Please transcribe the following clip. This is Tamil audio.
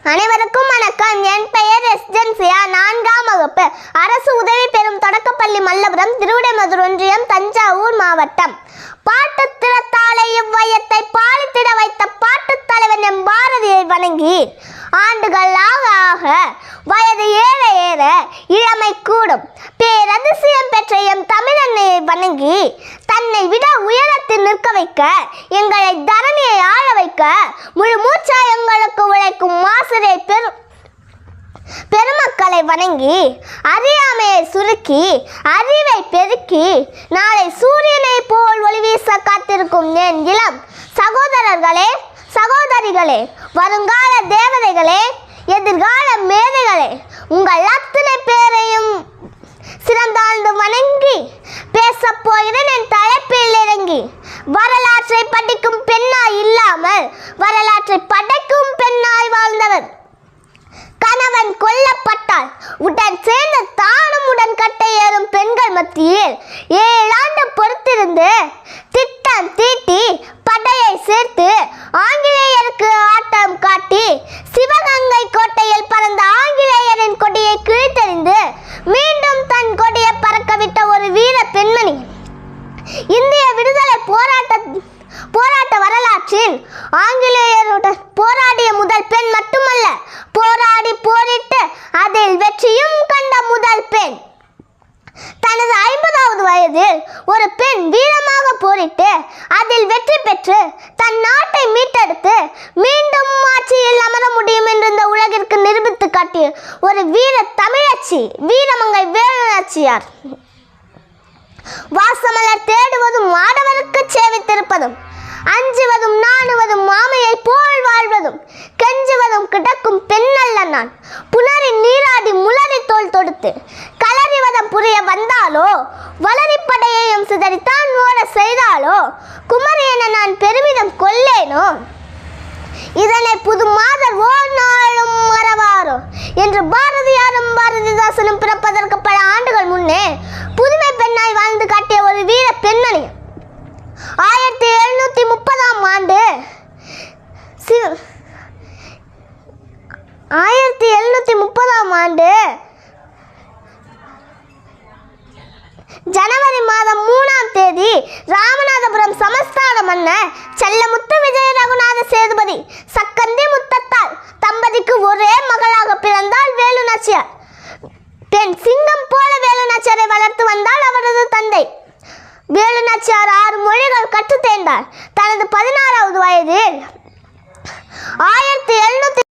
அனைவருக்கும் வணக்கம். என் பெயர் எஸ்ஜென்சியா. 4ஆம் வகுப்பு. அரசு உதவி பெறும் தொடக்கப்பள்ளி மல்லபுரம், திருவிடைமதுர் ஒன்றியம், தஞ்சாவூர் மாவட்டம். பாட்டுத்திறத்தாலே இவ்வையத்தை பாலித்திட வைத்த பாட்டுத் தலைவன் எம் பாரதியை வணங்கி ஆண்டுகள் ஆக ஆக வயது ஏற ஏற இளமை கூடும். பேரதிசயம் பெற்ற எம் தமிழன்னையை வணங்கி தன்னை விட உயரத்தில் நிற்க வைக்க, எங்களை தரணியை ஆள வைக்க முழு மூச்சா எங்களுக்கு உழைக்கும் ஆசிரியர் பெருமக்களை வணங்கி அறியாமையை சுருக்கி அறிவை பெருக்கி நாளை சூரியனை போல் ஒளி வீச காத்திருக்கும் என் இளம் சகோதரர்களே, சகோதரிகளே, வருங்கால தேவதைகளே, எதிர்கால மேதைகளே, உங்கள் அத்தனை பேரையும் சிறந்தாழ்ந்து வணங்கி பேசப் போகிறேன் என் தலைப்பில் இறங்கி. வரலாற்றை படிக்கும் பெண்ணாய் இல்லாமல் வரலாற்றை படைக்கும் பெண்ணாய் வாழ்ந்தவர். கணவன் கொல்லப்பட்டால் உடன் சேர்ந்து தானும் உடன் கட்டை ஏறும் பெண்கள் மத்தியில் 7 ஆண்டு பொறுத்திருந்து திட்டம் தீட்டி படையை சேர்த்து ஆங்கிலேயருக்கு ஆட்டம் காட்டி சிவகங்கை கோட்டையில் பறந்த ஆங்கிலேயரின் கொடியை கிழித்தெறிந்து மீண்டும் தன் கொடியை பறக்கவிட்ட ஒரு வீர பெண்மணி. இந்திய விடுதலை போராட்ட வரலாற்றில் ஆங்கிலேயருடன் போராடிய முதல் பெண் மட்டுமல்ல, போராடி போரிட்டு அதில் வெற்றியும் கண்ட முதல் பெண். தனது 50வது வயதில் ஒரு பெண் வீரமாக போரிட்டு அதில் வெற்றி பெற்று தன் நாட்டை மீட்டெடுத்து மீண்டும் ஆட்சியில் அமர முடியும் என்று இந்த உலகிற்கு நிரூபித்து காட்டிய ஒரு வீர தமிழச்சி வீரமங்கை வேலுநாச்சியார். வாசமலர் தேடுவதும் ஆடவருக்கு சேவித்திருப்பதும், அஞ்சுவதும் நாணுவதும் மாமையை போல் வாழ்வதும், கெஞ்சுவதும் கிடக்கும் பெண்ணல்ல நான். புணரி நீராடி முளரி தோல் தொடுத்து களறிவதம் புரிய வந்தாலோ, வளரிப்படையையும் சிதறித்தான் ஓட செய்தாலோ, குமரி என நான் பெருமிதம் கொள்ளேனோ. இதனை புது மாதர் ஓர் நாளும் மறவாரோ என்று பாரதியாரும் பாரதிதாசனும் பிறப்பதற்கு பல ஆண்டுகள் முன்னே புதுமை பெண்ணாய் வாழ்ந்து காட்டிய ஒரு வீர பெண்மணி. 1730ஆம் ஆண்டு ஜனவரி மாதம் 3ஆம் தேதி ராமநாதபுரம் சமஸ்தான மன்னர் செல்லமுத்து விஜய ரகுநாத சேதுபதி சக்கந்தி முத்தத்தால் தம்பதிக்கு ஒரே மகளாக பிறந்தாள் வேலுநாச்சியார். பெண் சிங்கம் போல வேலுநாச்சியாரை வளர்த்து வந்தால் அவரது தந்தை. வேலுநாச்சியார் 6 மொழிகள் கற்றுத் தேர்ந்தார். தனது 16வது வயதில் 1700